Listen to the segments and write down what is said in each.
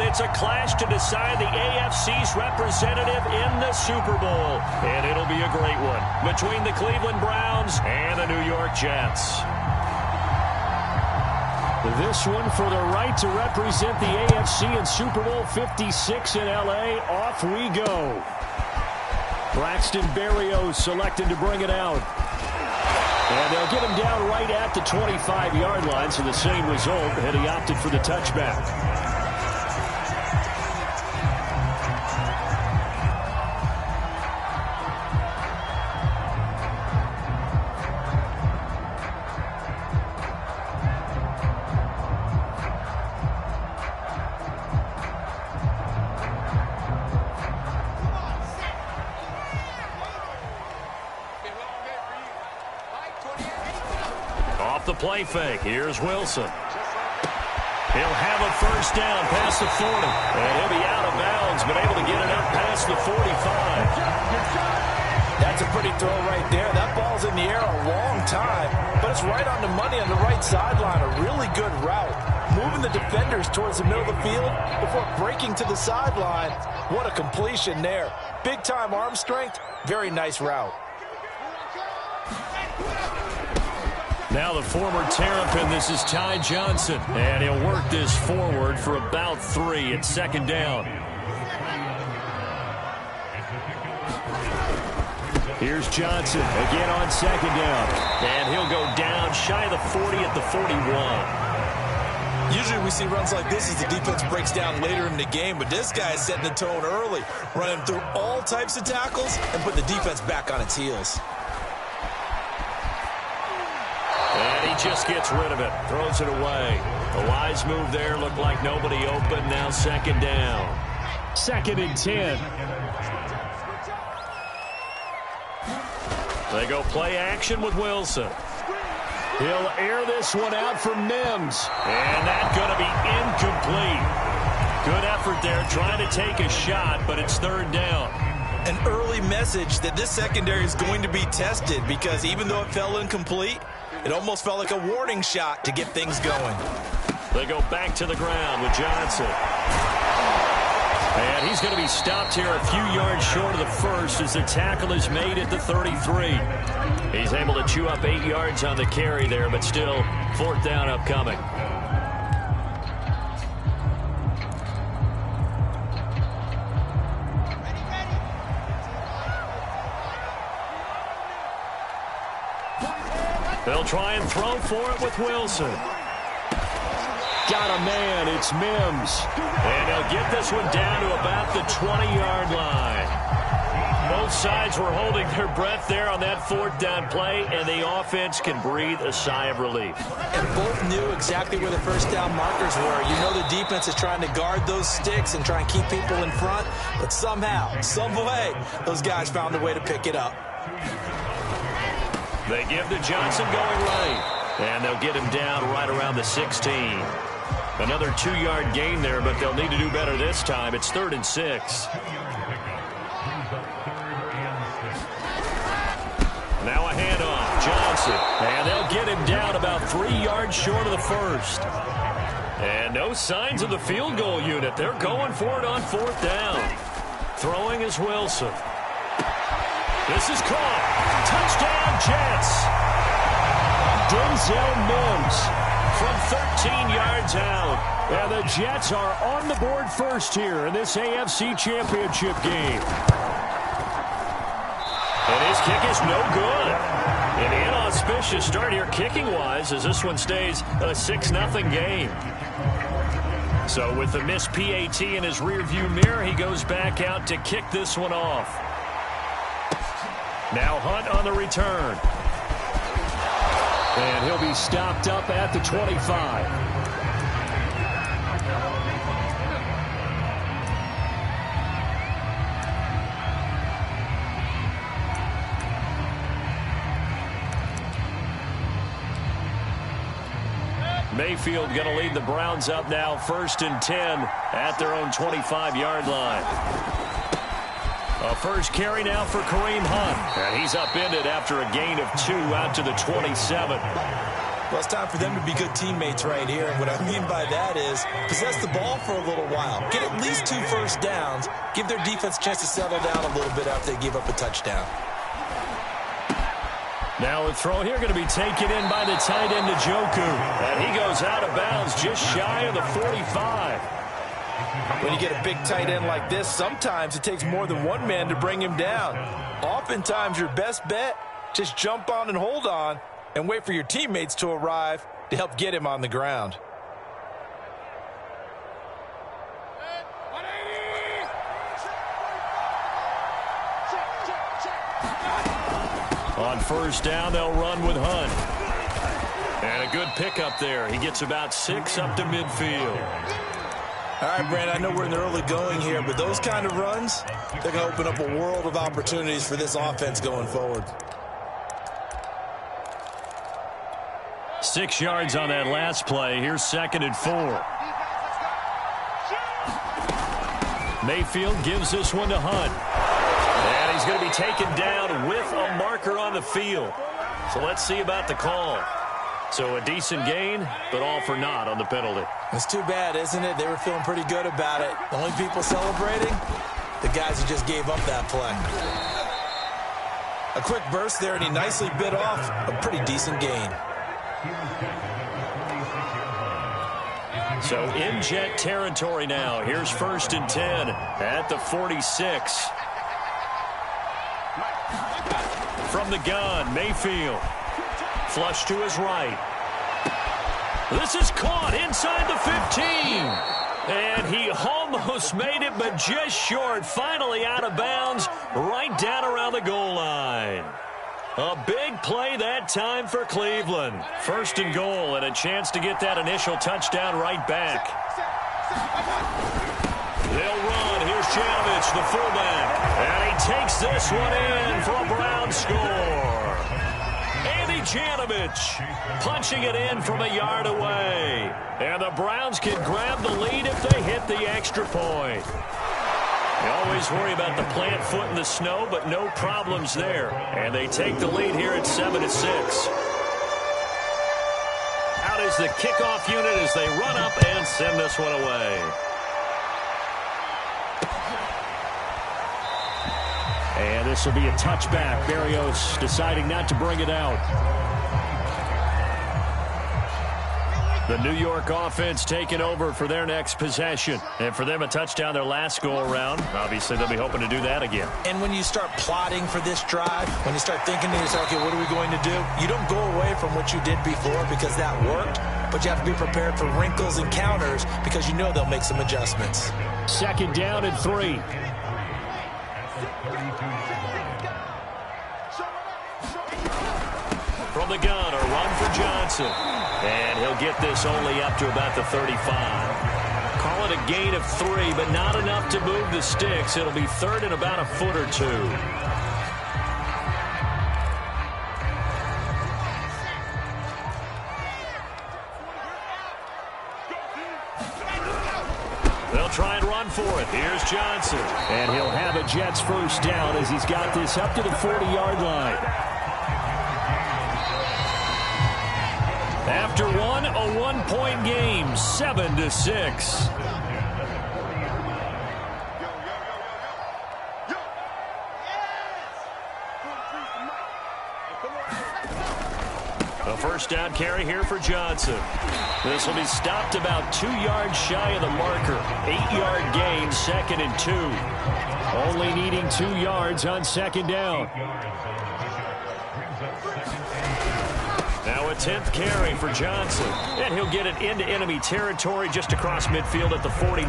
it's a clash to decide the AFC's representative in the Super Bowl. And it'll be a great one between the Cleveland Browns and the New York Jets. This one for the right to represent the AFC in Super Bowl 56 in L.A. Off we go. Braxton Berrios selected to bring it out. And they'll get him down right at the 25-yard line, so the same result, and he opted for the touchback. The play fake. Here's Wilson. He'll have a first down past the 40. And he'll be out of bounds, but able to get it up past the 45. That's a pretty throw right there. That ball's in the air a long time, but it's right on the money on the right sideline. A really good route. Moving the defenders towards the middle of the field before breaking to the sideline. What a completion there. Big-time arm strength. Very nice route. Now the former Terrapin, this is Ty Johnson. And he'll work this forward for about 3 at second down. Here's Johnson again on second down. And he'll go down shy of the 40 at the 41. Usually we see runs like this as the defense breaks down later in the game, but this guy is setting the tone early, running through all types of tackles and put the defense back on its heels. And he just gets rid of it, throws it away. A wise move there, looked like nobody open, now second down. 2nd and 10. They go play action with Wilson. He'll air this one out for Mims. And that's going to be incomplete. Good effort there, trying to take a shot, but it's 3rd down. An early message that this secondary is going to be tested, because even though it fell incomplete, it almost felt like a warning shot to get things going. They go back to the ground with Johnson. And he's going to be stopped here a few yards short of the first as the tackle is made at the 33. He's able to chew up 8 yards on the carry there, but still 4th down upcoming. They'll try and throw for it with Wilson. Got a man, it's Mims. And they'll get this one down to about the 20-yard line. Both sides were holding their breath there on that 4th down play, and the offense can breathe a sigh of relief. And both knew exactly where the first down markers were. You know the defense is trying to guard those sticks and try and keep people in front, but somehow, some way, those guys found a way to pick it up. They give to Johnson going right, and they'll get him down right around the 16. Another 2-yard gain there, but they'll need to do better this time. It's 3rd and 6. Now a handoff, Johnson, and they'll get him down about 3 yards short of the first. And no signs of the field goal unit. They're going for it on 4th down. Throwing is Wilson. This is caught. Touchdown, Jets. Denzel Mims from 13 yards out. And the Jets are on the board first here in this AFC Championship game. And his kick is no good. An inauspicious start here kicking-wise as this one stays a 6-0 game. So with the missed PAT in his rearview mirror, he goes back out to kick this one off. Now Hunt on the return. And he'll be stopped up at the 25. Mayfield going to lead the Browns up now 1st and 10 at their own 25-yard line. A first carry now for Kareem Hunt. And he's upended after a gain of 2 out to the 27. Well, it's time for them to be good teammates right here. And what I mean by that is possess the ball for a little while. Get at least 2 first downs. Give their defense a chance to settle down a little bit after they give up a touchdown. Now a throw here going to be taken in by the tight end, Njoku. And he goes out of bounds just shy of the 45. When you get a big tight end like this, sometimes it takes more than one man to bring him down. Oftentimes your best bet, just jump on and hold on and wait for your teammates to arrive to help get him on the ground. On first down, they'll run with Hunt. And a good pickup there. He gets about 6 up to midfield. All right, Brand, I know we're in the early going here, but those kind of runs, they're going to open up a world of opportunities for this offense going forward. 6 yards on that last play. Here's 2nd and 4. Mayfield gives this one to Hunt. And he's going to be taken down with a marker on the field. So let's see about the call. So a decent gain, but all for naught on the penalty. It's too bad, isn't it? They were feeling pretty good about it. The only people celebrating, the guys who just gave up that play. A quick burst there, and he nicely bit off a pretty decent gain. So in jet territory now. Here's 1st and 10 at the 46. From the gun, Mayfield. Flush to his right. This is caught inside the 15. And he almost made it, but just short. Finally out of bounds, right down around the goal line. A big play that time for Cleveland. 1st and goal, and a chance to get that initial touchdown right back. They'll run. Here's Janovich, the fullback. And he takes this one in for a Brown score. Janovich punching it in from a yard away. And the Browns can grab the lead if they hit the extra point. You always worry about the plant foot in the snow, but no problems there. And they take the lead here at 7-6. Out is the kickoff unit as they run up and send this one away. And this will be a touchback. Berrios deciding not to bring it out. The New York offense taking over for their next possession. And for them, a touchdown their last go-around. Obviously, they'll be hoping to do that again. And when you start plotting for this drive, when you start thinking to yourself, okay, what are we going to do? You don't go away from what you did before because that worked, but you have to be prepared for wrinkles and counters because you know they'll make some adjustments. 2nd down and 3. From the gun, a run for Johnson. And he'll get this only up to about the 35. Call it a gain of 3, but not enough to move the sticks. It'll be 3rd and about a foot or 2. They'll try and run for it. Here's Johnson. And he'll have a Jets 1st down as he's got this up to the 40-yard line. After one, a 1-point game, 7-6. A 1st down carry here for Johnson. This will be stopped about 2 yards shy of the marker. 8-yard gain, 2nd and 2. Only needing 2 yards on 2nd down. Now a 10th carry for Johnson. And he'll get it into enemy territory just across midfield at the 49.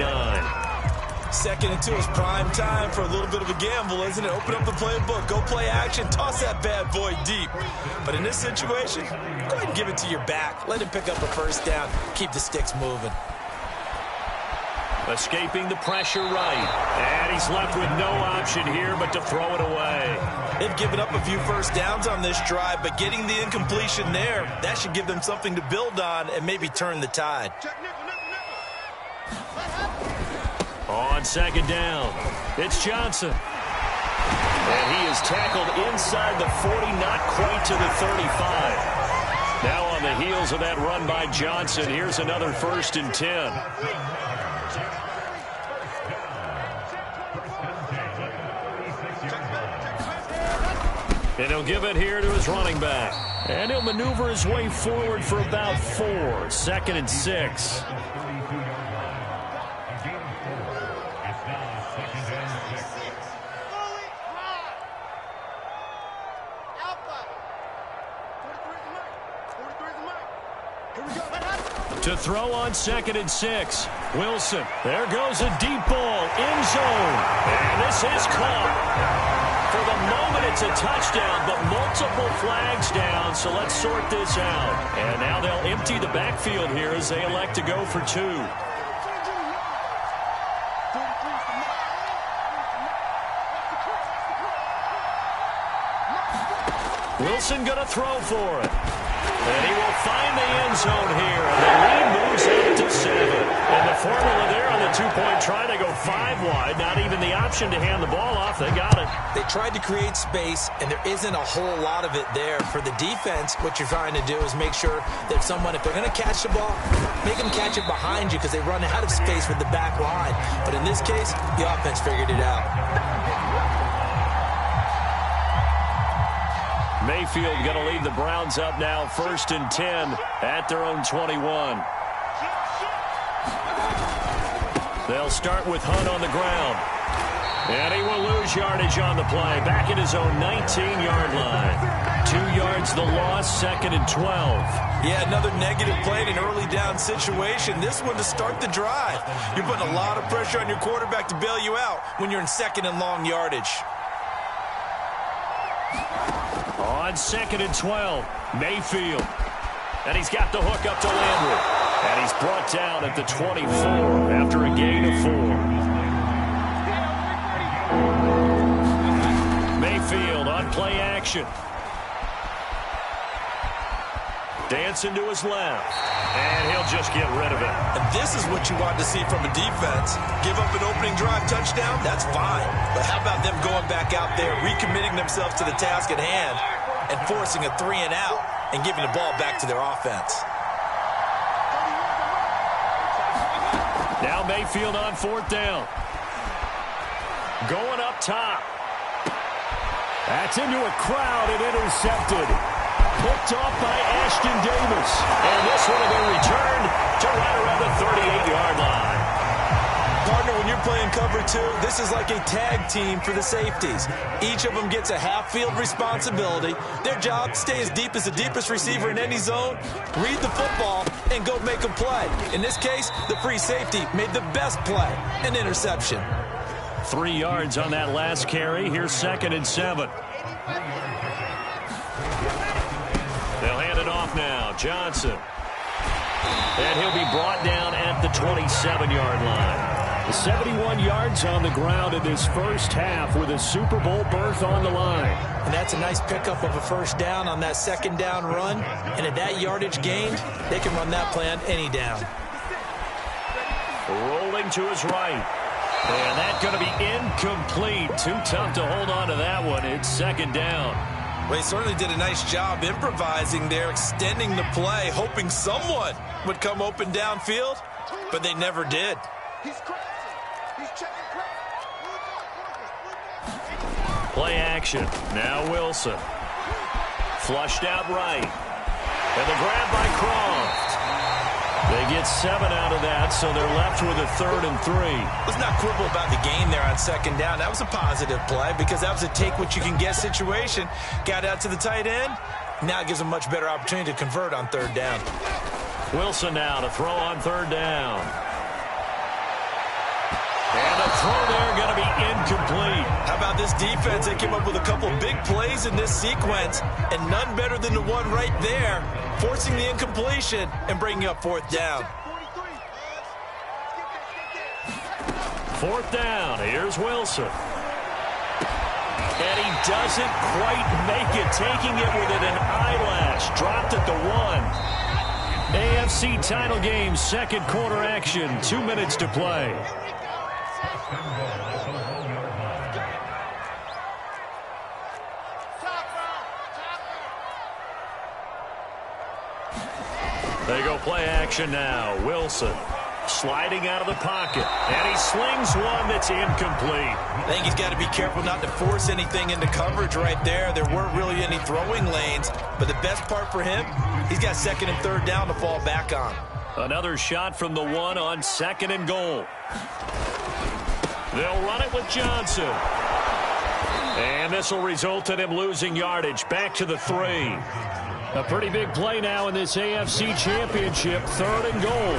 2nd and 2 is prime time for a little bit of a gamble, isn't it? Open up the playbook, go play action, toss that bad boy deep. But in this situation, go ahead and give it to your back. Let him pick up a 1st down. Keep the sticks moving. Escaping the pressure right. And he's left with no option here but to throw it away. They've given up a few 1st downs on this drive, but getting the incompletion there, that should give them something to build on and maybe turn the tide. On 2nd down, it's Johnson. And he is tackled inside the 40, not quite to the 35. Now on the heels of that run by Johnson, here's another 1st and 10. And he'll give it here to his running back. And he'll maneuver his way forward for about 4. 2nd and 6. To throw on 2nd and 6. Wilson. There goes a deep ball. End zone. And this is caught. For the moment, it's a touchdown, but multiple flags down, so let's sort this out. And now they'll empty the backfield here as they elect to go for 2. Wilson going to throw for it. And he will find the end zone here. And the lead moves out to 7. And the formula there on the 2-point try to go 5 wide. Not even the option to hand the ball off. They got it. They tried to create space, and there isn't a whole lot of it there. For the defense, what you're trying to do is make sure that someone, if they're going to catch the ball, make them catch it behind you because they run out of space with the back line. But in this case, the offense figured it out. Mayfield going to lead the Browns up now 1st and 10 at their own 21. They'll start with Hunt on the ground. And he will lose yardage on the play. Back at his own 19-yard line. 2 yards the loss, 2nd and 12. Yeah, another negative play in an early down situation. This one to start the drive. You're putting a lot of pressure on your quarterback to bail you out when you're in 2nd and long yardage. On 2nd and 12, Mayfield. And he's got the hook up to Landry. And he's brought down at the 24 after a gain of 4. Mayfield on play action. Dancing to his left. And he'll just get rid of it. And this is what you want to see from a defense. Give up an opening drive touchdown, that's fine. But how about them going back out there, recommitting themselves to the task at hand, and forcing a 3 and out and giving the ball back to their offense. Now Mayfield on 4th down. Going up top. That's into a crowd and intercepted. Picked off by Ashton Davis. And this one will be returned to right around the 38-yard line. Partner, when you're playing cover 2, this is like a tag team for the safeties. Each of them gets a half-field responsibility. Their job, stay as deep as the deepest receiver in any zone, read the football, and go make a play. In this case, the free safety made the best play, an interception. 3 yards on that last carry. Here's 2nd and 7. They'll hand it off now. Johnson. And he'll be brought down at the 27-yard line. 71 yards on the ground in this first half with a Super Bowl berth on the line. And that's a nice pickup of a 1st down on that 2nd down run. And at that yardage gained, they can run that play on any down. Rolling to his right. And that's going to be incomplete. Too tough to hold on to that one. It's 2nd down. Well, he certainly did a nice job improvising there, extending the play, hoping someone would come open downfield, but they never did. Play action. Now Wilson. Flushed out right. And the grab by Croft. They get 7 out of that, so they're left with a 3rd and 3. Let's not quibble about the gain there on 2nd down. That was a positive play because that was a take-what-you-can-get situation. Got out to the tight end. Now it gives them a much better opportunity to convert on 3rd down. Wilson now to throw on 3rd down. And the throw there going to be incomplete. How about this defense? They came up with a couple big plays in this sequence, and none better than the one right there, forcing the incompletion and bringing up 4th down. 4th down. Here's Wilson. And he doesn't quite make it, taking it within an eyelash. Dropped at the 1. AFC title game, 2nd quarter action. 2 minutes to play. Play action now. Wilson sliding out of the pocket. And he slings one that's incomplete. I think he's got to be careful not to force anything into coverage right there. There weren't really any throwing lanes. But the best part for him, he's got second and third down to fall back on. Another shot from the one on second and goal. They'll run it with Johnson. And this will result in him losing yardage. Back to the 3. A pretty big play now in this AFC Championship. Third and goal.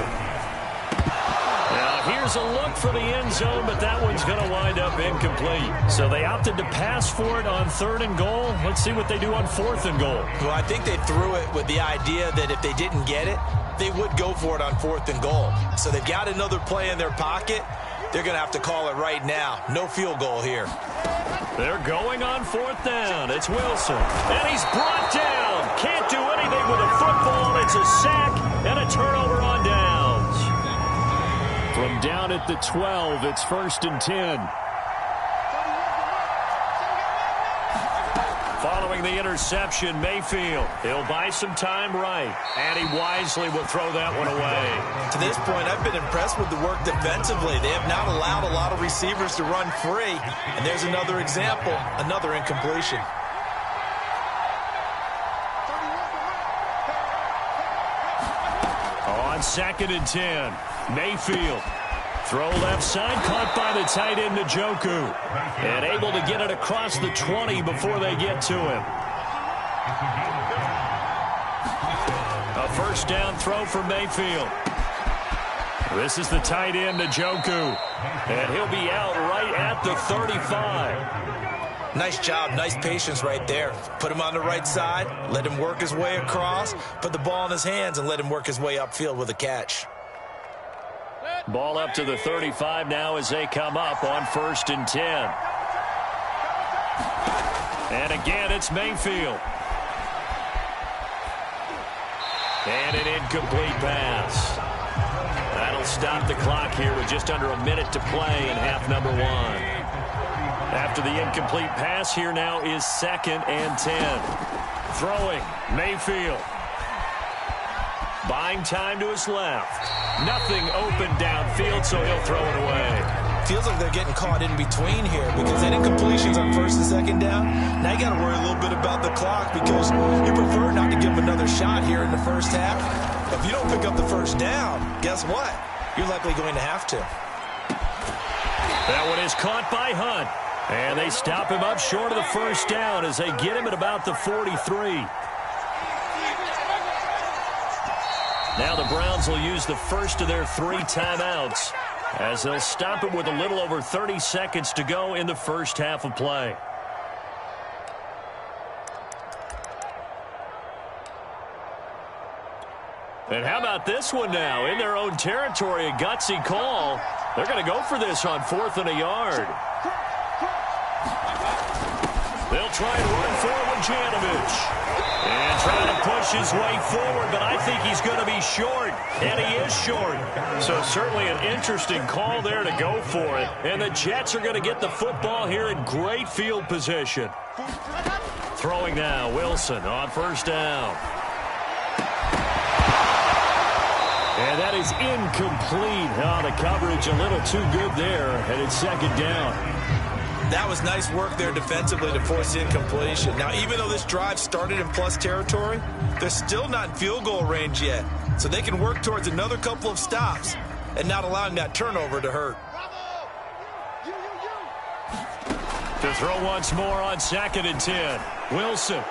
Now here's a look for the end zone, but that one's going to wind up incomplete. So they opted to pass for it on third and goal. Let's see what they do on fourth and goal. Well, I think they threw it with the idea that if they didn't get it, they would go for it on fourth and goal. So they've got another play in their pocket. They're going to have to call it right now. No field goal here. They're going on fourth down. It's Wilson. And he's brought down. Can't do anything with a football. It's a sack and a turnover on downs. From down at the 12, it's 1st and 10. Following the interception, Mayfield. He'll buy some time right. And he wisely will throw that one away. To this point, I've been impressed with the work defensively. They have not allowed a lot of receivers to run free. And there's another example, another incompletion. On 2nd and 10, Mayfield. Throw left side, caught by the tight end, Njoku. And able to get it across the 20 before they get to him. A first down throw for Mayfield. This is the tight end, Njoku. And he'll be out right at the 35. Nice job, nice patience right there. Put him on the right side, let him work his way across, put the ball in his hands, and let him work his way upfield with a catch. Ball up to the 35 now as they come up on 1st and 10. And again, it's Mayfield. And an incomplete pass. That'll stop the clock here with just under a minute to play in half number 1. After the incomplete pass, here now is 2nd and 10. Throwing, Mayfield. Buying time to his left. Nothing open downfield, so he'll throw it away. Feels like they're getting caught in between here because that incompletion's on 1st and 2nd down. Now you got to worry a little bit about the clock because you prefer not to give him another shot here in the first half. If you don't pick up the first down, guess what? You're likely going to have to. That one is caught by Hunt. And they stop him up short of the first down as they get him at about the 43. Now the Browns will use the first of their 3 timeouts as they'll stop it with a little over 30 seconds to go in the first half of play. And how about this one now? In their own territory, a gutsy call. They're going to go for this on 4th and a yard. They'll try and run forward Janovich. And trying to push his way forward, but I think he's going to be short. And he is short. So certainly an interesting call there to go for it. And the Jets are going to get the football here in great field position. Throwing now, Wilson on 1st down. And that is incomplete. Oh, the coverage a little too good there. And it's 2nd down. That was nice work there defensively to force incompletion. Now, even though this drive started in plus territory, they're still not in field goal range yet. So they can work towards another couple of stops and not allowing that turnover to hurt. To throw once more on 2nd and 10. Wilson.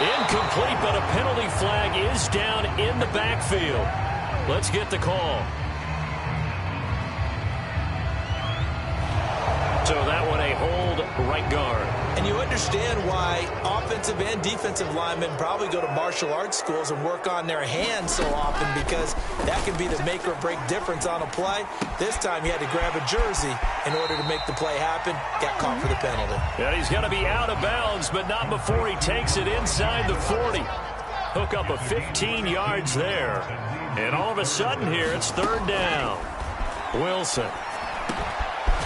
Incomplete, but a penalty flag is down in the backfield. Let's get the call. So that one a hold right guard. And you understand why offensive and defensive linemen probably go to martial arts schools and work on their hands so often because that can be the make or break difference on a play. This time he had to grab a jersey in order to make the play happen. Got caught for the penalty. And he's going to be out of bounds, but not before he takes it inside the 40. Hook up a 15 yards there. And all of a sudden here, it's 3rd down. Wilson.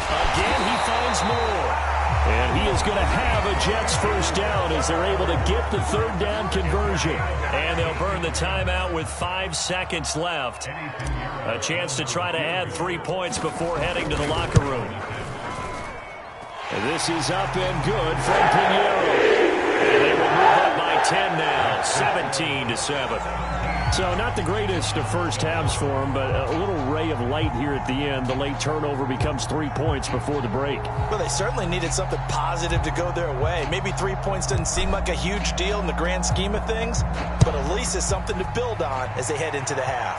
Again, he finds more. And he is going to have a Jets first down as they're able to get the third down conversion. And they'll burn the timeout with 5 seconds left. A chance to try to add 3 points before heading to the locker room. And this is up and good from Pinheiro. And they will move up by 10 now, 17-7. So not the greatest of first halves for him, but a little ray of light here at the end. The late turnover becomes 3 points before the break. Well, they certainly needed something positive to go their way. Maybe 3 points doesn't seem like a huge deal in the grand scheme of things, but at least it's something to build on as they head into the half.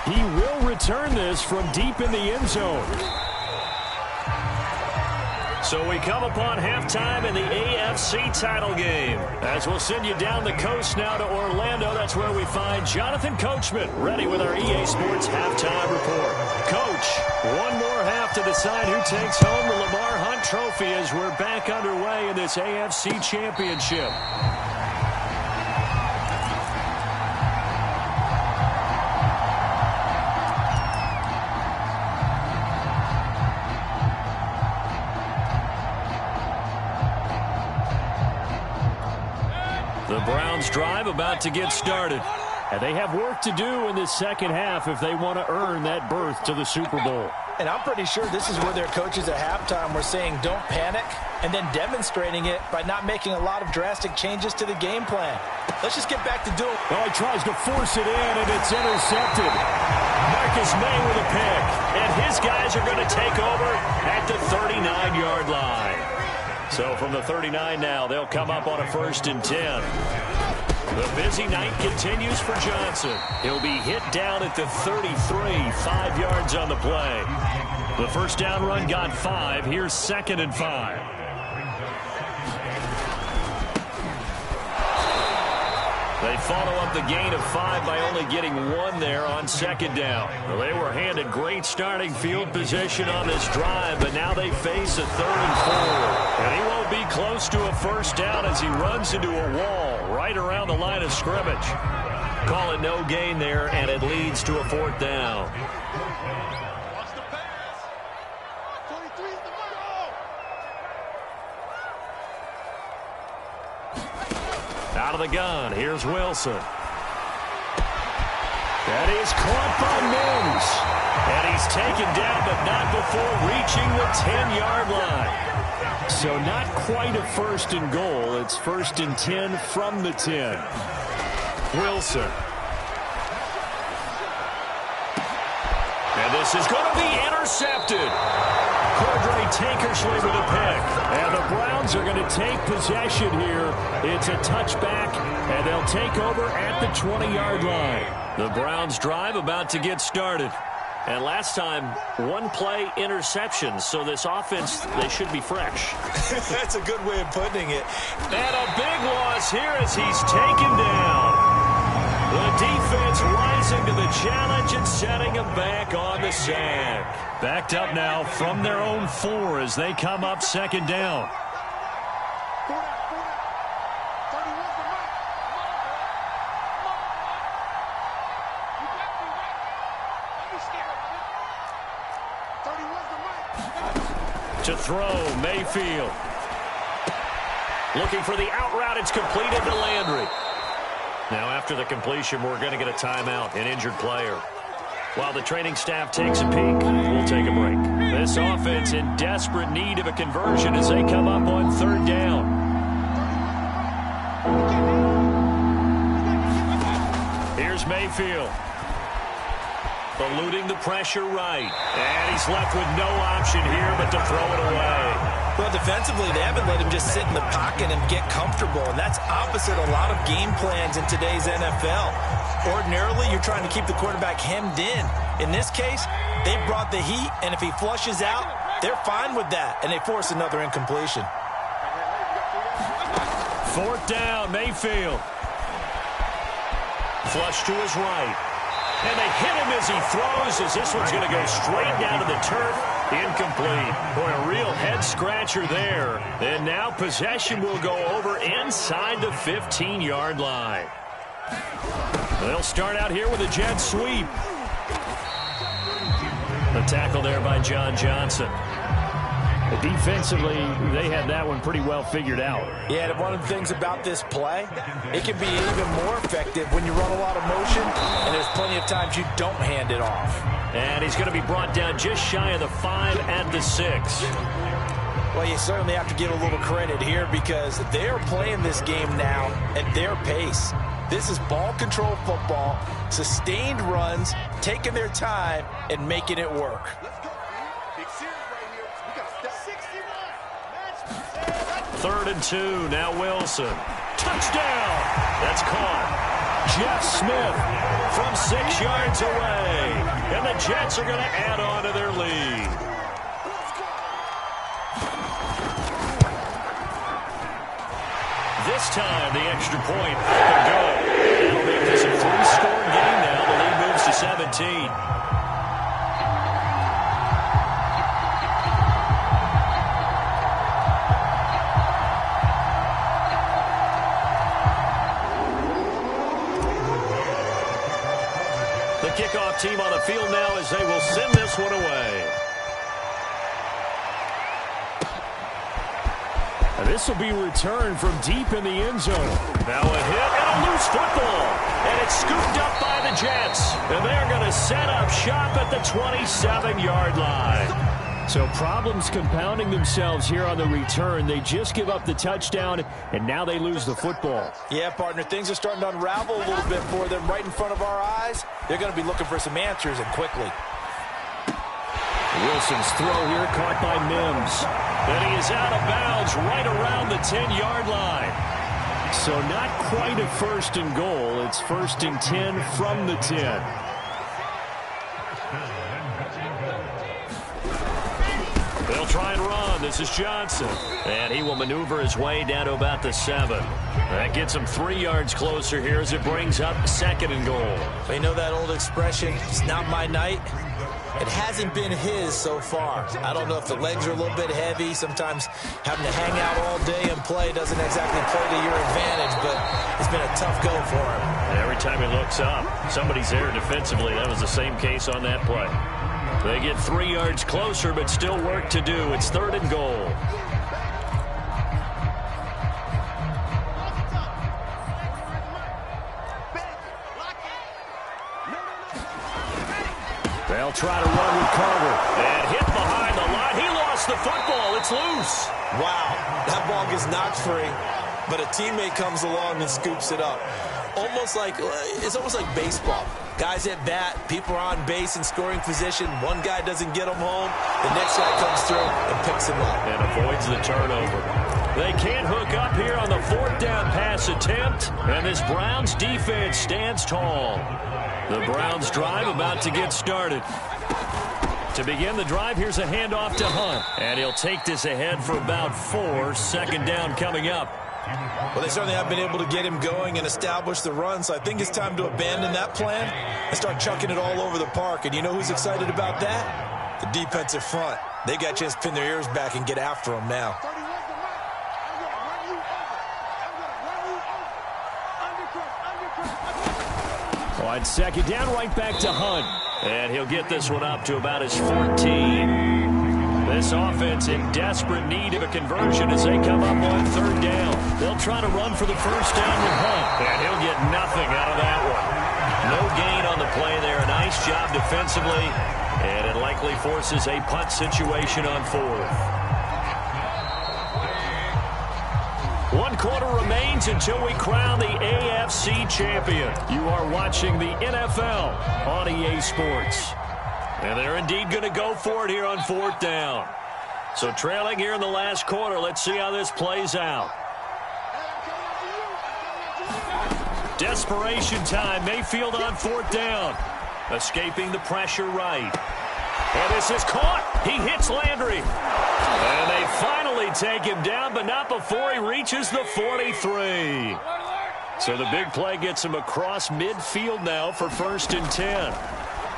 He will return this from deep in the end zone. So we come upon halftime in the AFC title game. As we'll send you down the coast now to Orlando, that's where we find Jonathan Coachman ready with our EA Sports halftime report. Coach, one more half to decide who takes home the Lamar Hunt Trophy as we're back underway in this AFC Championship. The Browns drive about to get started. And they have work to do in this second half if they want to earn that berth to the Super Bowl. And I'm pretty sure this is where their coaches at halftime were saying don't panic, and then demonstrating it by not making a lot of drastic changes to the game plan. Let's just get back to doing. Oh, he tries to force it in, and it's intercepted. Marcus May with a pick, and his guys are going to take over at the 39-yard line. So from the 39 now, they'll come up on a 1st and 10. The busy night continues for Johnson. He'll be hit down at the 33, 5 yards on the play. The first down run got 5. Here's 2nd and 5. They follow up the gain of 5 by only getting 1 there on 2nd down. Well, they were handed great starting field position on this drive, but now they face a 3rd and 4. And he won't be close to a 1st down as he runs into a wall right around the line of scrimmage. Call it no gain there, and it leads to a 4th down. Out of the gun, here's Wilson. That is caught by Mims. And he's taken down, but not before reaching the 10-yard line. So not quite a 1st and goal. It's 1st and 10 from the 10. Wilson. And this is going to be intercepted. Cordray Tankersley with a pick. And the Browns are going to take possession here. It's a touchback, and they'll take over at the 20-yard line. The Browns drive about to get started. And last time, 1-play interception. So this offense, they should be fresh. That's a good way of putting it. And a big loss here as he's taken down. The defense rising to the challenge and setting him back on the sack. Backed up now from their own 4 as they come up 2nd down. To throw, Mayfield. Looking for the out route. It's completed to Landry. Now after the completion, we're going to get a timeout, an injured player. While the training staff takes a peek, we'll take a break. This offense in desperate need of a conversion as they come up on 3rd down. Here's Mayfield. Eluding the pressure right. And he's left with no option here but to throw it away. Well, defensively, they haven't let him just sit in the pocket and get comfortable, and that's opposite a lot of game plans in today's NFL. Ordinarily, you're trying to keep the quarterback hemmed in. In this case, they brought the heat, and if he flushes out, they're fine with that, and they force another incompletion. 4th down, Mayfield. Flush to his right. And they hit him as he throws, as this one's going to go straight down to the turf. Incomplete. Boy, a real head-scratcher there. And now possession will go over inside the 15-yard line. They'll start out here with a jet sweep. The tackle there by John Johnson. Defensively, they had that one pretty well figured out. Yeah, and one of the things about this play, it can be even more effective when you run a lot of motion, and there's plenty of times you don't hand it off. And he's going to be brought down just shy of the 5 at the 6. Well, you certainly have to give a little credit here because they're playing this game now at their pace. This is ball control football, sustained runs, taking their time, and making it work. 3rd and 2, now Wilson. Touchdown! That's caught. Jeff Smith From 6 yards away. And the Jets are going to add on to their lead. This time, the extra point up and good. That'll make this a 3-score game now. The lead moves to 17. The kickoff team on the field now as they will send this one away. This will be returned from deep in the end zone. Now a hit and a loose football. And it's scooped up by the Jets. And they're going to set up shop at the 27-yard line. So problems compounding themselves here on the return. They just give up the touchdown, and now they lose the football. Yeah, partner, things are starting to unravel a little bit for them right in front of our eyes. They're going to be looking for some answers, and quickly. Wilson's throw here caught by Mims. And he is out of bounds right around the 10-yard line. So not quite a 1st and goal. It's 1st and 10 from the 10. They'll try and run. This is Johnson. And he will maneuver his way down to about the 7. That gets him 3 yards closer here as it brings up 2nd and goal. So you know that old expression, it's not my night? It hasn't been his so far. I don't know if the legs are a little bit heavy. Sometimes having to hang out all day and play doesn't exactly play to your advantage, but it's been a tough go for him. Every time he looks up, somebody's there defensively. That was the same case on that play. They get 3 yards closer, but still work to do. It's 3rd and goal. They'll try to run with Carter. And hit behind the line. He lost the football. It's loose. Wow, that ball gets knocked free, but a teammate comes along and scoops it up. It's almost like baseball. Guys at bat, people are on base in scoring position. One guy doesn't get him home. The next guy comes through and picks him up. And avoids the turnover. They can't hook up here on the 4th down pass attempt. And this Browns defense stands tall. The Browns drive about to get started. To begin the drive, here's a handoff to Hunt. And he'll take this ahead for about 4. 2nd down coming up. Well, they certainly have been able to get him going and establish the run, so I think it's time to abandon that plan and start chucking it all over the park. And you know who's excited about that? The defensive front. They got a chance to pin their ears back and get after him now. On 2nd down, right back to Hunt. And he'll get this one up to about his 14. This offense in desperate need of a conversion as they come up on 3rd down. They'll try to run for the 1st down with Hunt. And he'll get nothing out of that one. No gain on the play there. A nice job defensively. And it likely forces a punt situation on 4th. 1 quarter remains until we crown the AFC champion. You are watching the NFL on EA Sports. And they're indeed going to go for it here on 4th down. So trailing here in the last quarter, let's see how this plays out. Desperation time. Mayfield on 4th down. Escaping the pressure right. And this is caught. He hits Landry. And they finally take him down, but not before he reaches the 43. So the big play gets him across midfield now for 1st and 10.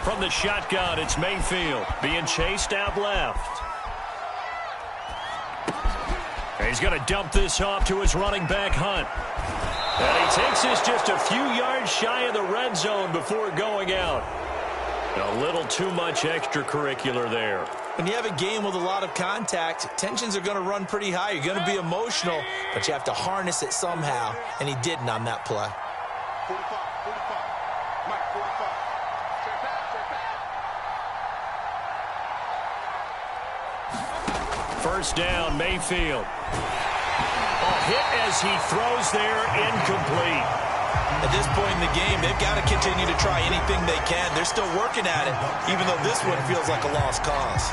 From the shotgun, it's Mayfield being chased out left. And he's going to dump this off to his running back, Hunt. And he takes this just a few yards shy of the red zone before going out. A little too much extracurricular there. When you have a game with a lot of contact, tensions are going to run pretty high. You're going to be emotional, but you have to harness it somehow, and he didn't on that play. 45, Mike, 45. First down, Mayfield. A hit as he throws there, incomplete. At this point in the game, they've got to continue to try anything they can. They're still working at it, even though this one feels like a lost cause.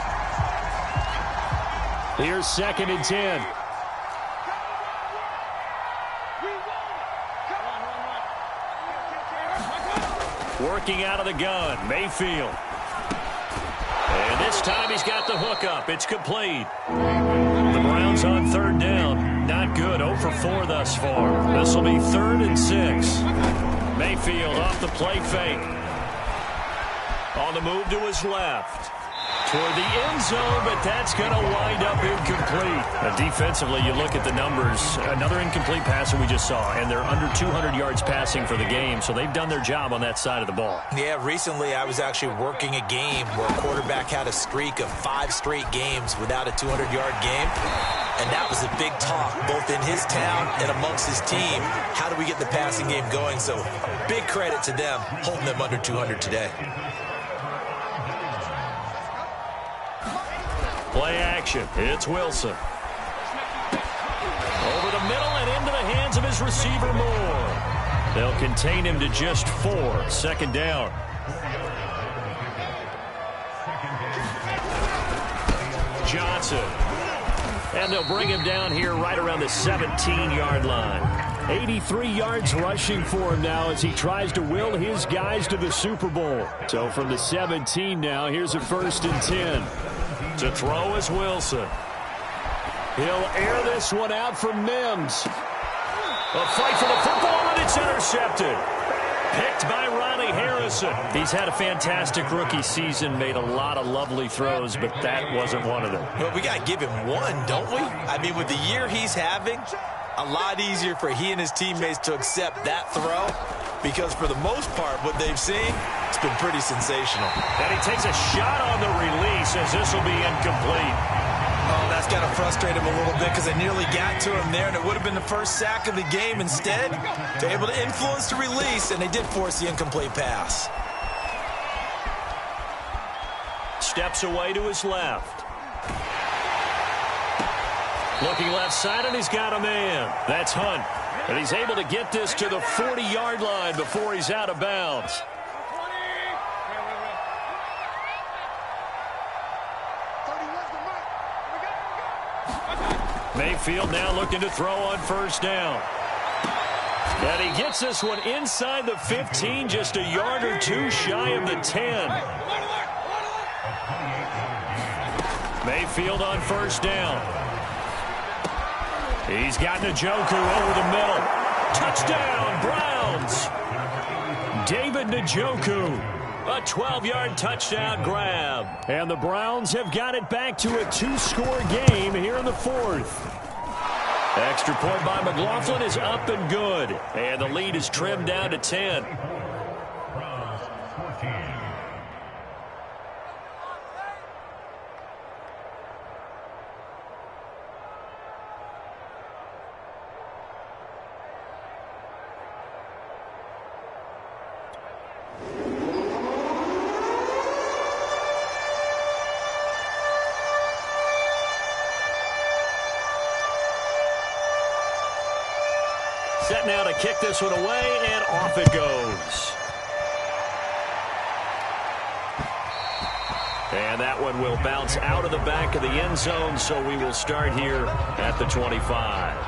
Here's 2nd and 10. Working out of the gun, Mayfield. And this time he's got the hook up. It's complete. The Browns on 3rd down. Not good. 0 for 4 thus far. This will be 3rd and 6. Mayfield off the play fake. On the move to his left. Toward the end zone, but that's going to wind up incomplete. Now, defensively, you look at the numbers. Another incomplete passer we just saw, and they're under 200 yards passing for the game, so they've done their job on that side of the ball. Yeah, recently I was actually working a game where a quarterback had a streak of 5 straight games without a 200-yard game, and that was a big talk both in his town and amongst his team. How do we get the passing game going? So big credit to them holding them under 200 today. Play action. It's Wilson. Over the middle and into the hands of his receiver, Moore. They'll contain him to just 4. 2nd down. Johnson. And they'll bring him down here right around the 17-yard line. 83 yards rushing for him now as he tries to will his guys to the Super Bowl. So from the 17 now, here's a 1st and 10. To throw is Wilson. He'll air this one out from Mims. A fight for the football, and it's intercepted. Picked by Ronnie Harrison. He's had a fantastic rookie season, made a lot of lovely throws, but that wasn't one of them. Well, we got to give him one, don't we? I mean, with the year he's having, a lot easier for he and his teammates to accept that throw, because for the most part, what they've seen, it's been pretty sensational. And he takes a shot on the release as this will be incomplete. Oh, that's got to frustrate him a little bit because they nearly got to him there, and it would have been the first sack of the game. Instead, they're able to influence the release, and they did force the incomplete pass. Steps away to his left. Looking left side, and he's got a man. That's Hunt. And he's able to get this to the 40-yard line before he's out of bounds. Mayfield now looking to throw on 1st down. And he gets this one inside the 15, just a yard or 2 shy of the 10. Mayfield on 1st down. He's got Njoku over the middle. Touchdown, Browns. David Njoku. A 12-yard touchdown grab. And the Browns have got it back to a 2-score game here in the 4th. Extra point by McLaughlin is up and good. And the lead is trimmed down to 10. Set now to kick this one away, and off it goes. And that one will bounce out of the back of the end zone, so we will start here at the 25.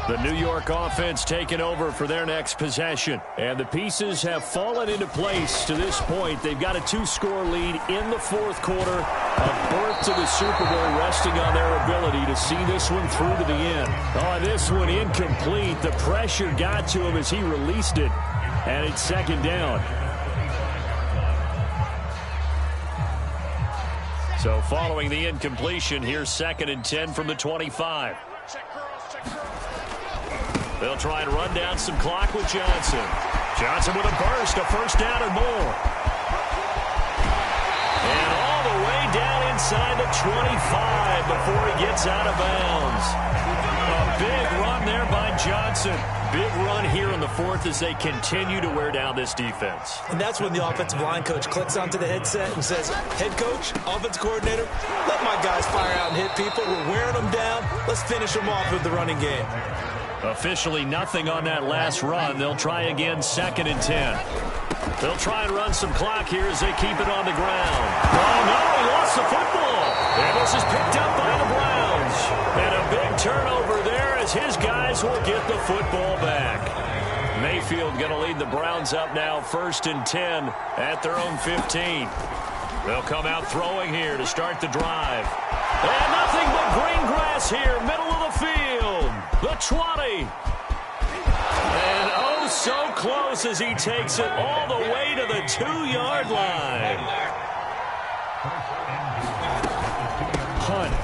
The New York offense taking over for their next possession. And the pieces have fallen into place to this point. They've got a 2-score lead in the 4th quarter. A berth to the Super Bowl resting on their ability to see this one through to the end. Oh, this one incomplete. The pressure got to him as he released it. And it's 2nd down. So following the incompletion, here's 2nd and 10 from the 25. They'll try and run down some clock with Johnson. Johnson with a burst, a 1st down and more. And all the way down inside 25 before he gets out of bounds. A big run there by Johnson. Big run here in the fourth as they continue to wear down this defense. And that's when the offensive line coach clicks onto the headset and says, head coach, offense coordinator, let my guys fire out and hit people. We're wearing them down. Let's finish them off with the running game. Officially nothing on that last run. They'll try again, 2nd and 10. They'll try and run some clock here as they keep it on the ground. Oh, no, he lost the football. And this is picked up by the Browns. And a big turnover there as his guys will get the football back. Mayfield going to lead the Browns up now, 1st and 10 at their own 15. They'll come out throwing here to start the drive. And nothing but green grass here, middle of the field. The 20. And oh, so close as he takes it all the way to the 2-yard line. Hunt.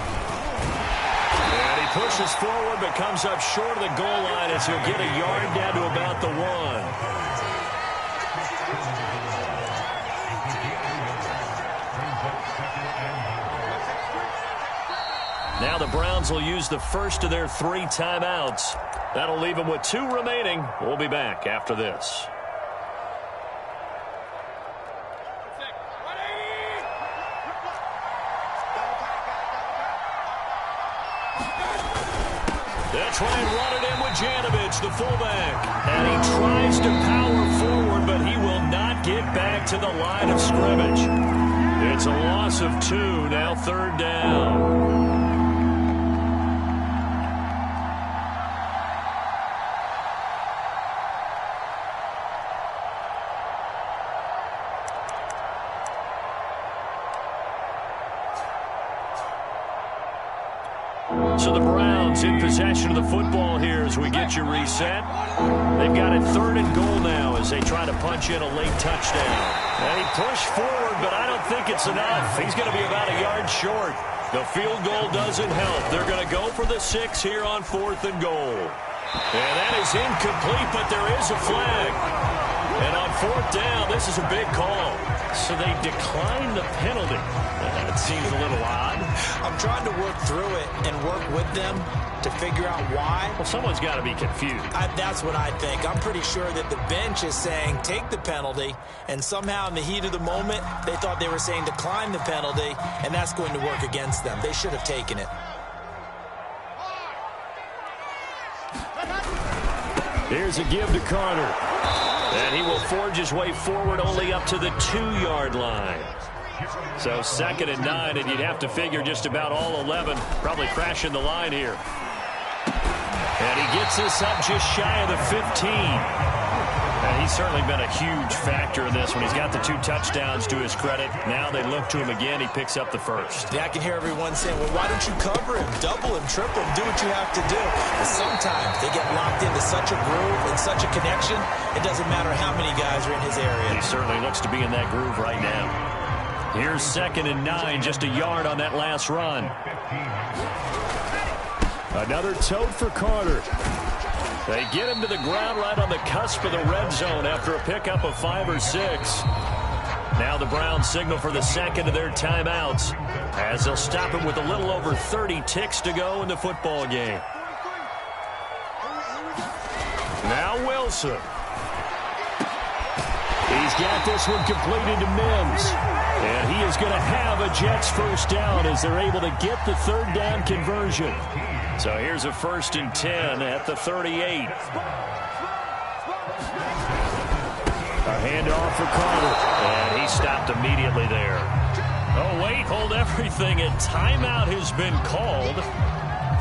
And he pushes forward but comes up short of the goal line as he'll get a yard down to about the 1. Now the Browns will use the first of their 3 timeouts. That'll leave them with 2 remaining. We'll be back after this. They'll try and run it in with Janovich, the fullback. And he tries to power forward, but he will not get back to the line of scrimmage. It's a loss of 2, now 3rd down. So the Browns in possession of the football here as we get you reset. They've got it 3rd and goal now as they try to punch in a late touchdown. And he pushed forward, but I don't think it's enough. He's going to be about a yard short. The field goal doesn't help. They're going to go for the 6 here on 4th and goal. And that is incomplete, but there is a flag. And on 4th down, this is a big call. So they declined the penalty. That seems a little odd. I'm trying to work through it and work with them to figure out why. Well, someone's got to be confused. That's what I think. I'm pretty sure that the bench is saying take the penalty, and somehow in the heat of the moment, they thought they were saying decline the penalty, and that's going to work against them. They should have taken it. Here's a give to Carter. And he will forge his way forward only up to the 2-yard line. So 2nd and 9, and you'd have to figure just about all 11 probably crashing the line here. And he gets this up just shy of the 15. And he's certainly been a huge factor in this when he's got the 2 touchdowns to his credit. Now they look to him again. He picks up the first. Yeah, I can hear everyone saying, well, why don't you cover him, double him, triple him, do what you have to do. But sometimes they get locked into such a groove and such a connection, it doesn't matter how many guys are in his area. He certainly looks to be in that groove right now. Here's 2nd and 9, just a yard on that last run. Another tote for Carter. They get him to the ground right on the cusp of the red zone after a pickup of 5 or 6. Now the Browns signal for the 2nd of their timeouts as they'll stop him with a little over 30 ticks to go in the football game. Now Wilson. He's got this one completed to Mims. And he is going to have a Jets first down as they're able to get the 3rd down conversion. So here's a 1st and 10 at the 38. A handoff for Carter. And he stopped immediately there. Oh, wait, hold everything. A timeout has been called.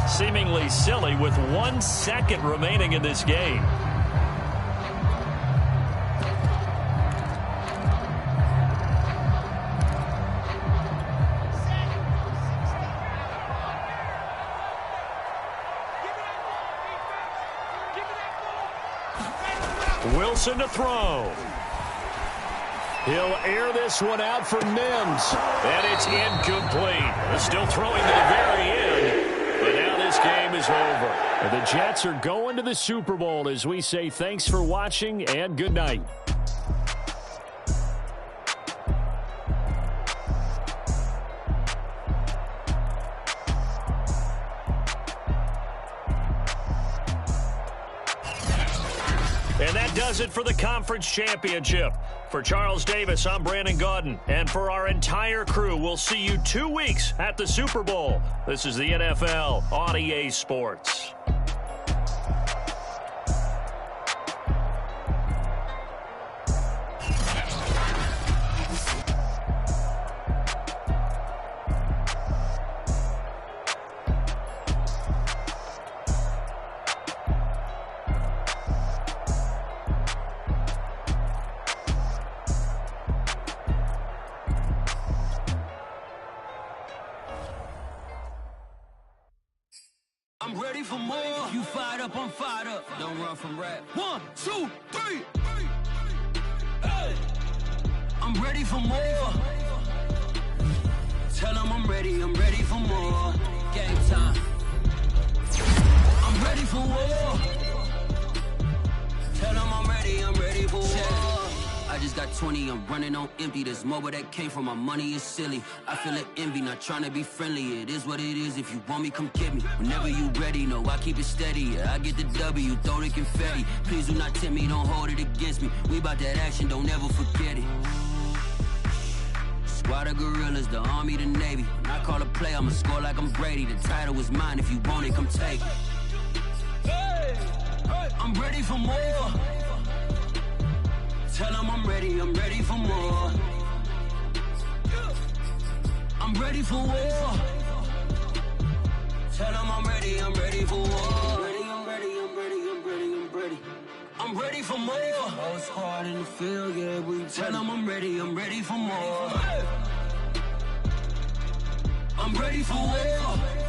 Seemingly silly with 1 second remaining in this game. Wilson to throw. He'll air this one out for Mims. And it's incomplete. They're still throwing to the very end. But now this game is over. And the Jets are going to the Super Bowl as we say thanks for watching and good night. And that does it for the conference championship. For Charles Davis, I'm Brandon Gaudin. And for our entire crew, we'll see you 2 weeks at the Super Bowl. This is the NFL on EA Sports. I'm ready for more. You fired up, I'm fired up. Don't run from rap. 1, 2, 3. Hey. I'm ready for more. Tell them I'm ready for more. Game time. I'm ready for war. Tell them I'm ready for war. I just got 20, I'm running on empty. There's more where that came from, my money is silly. I feel it envy, not trying to be friendly. It is what it is, if you want me, come get me. Whenever you ready, no, I keep it steady. Yeah, I get the W, throw the confetti. Please do not tempt me, don't hold it against me. We about that action, don't ever forget it. Squad of gorillas, the army, the navy. When I call a play, I'ma score like I'm Brady. The title is mine, if you want it, come take it. Hey, hey. I'm ready for more. Tell them I'm ready for more. I'm ready for war. Tell them I'm ready for war. I'm ready for more. Oh, it's hard in the field, yeah, we tell them I'm ready for more. I'm ready for war.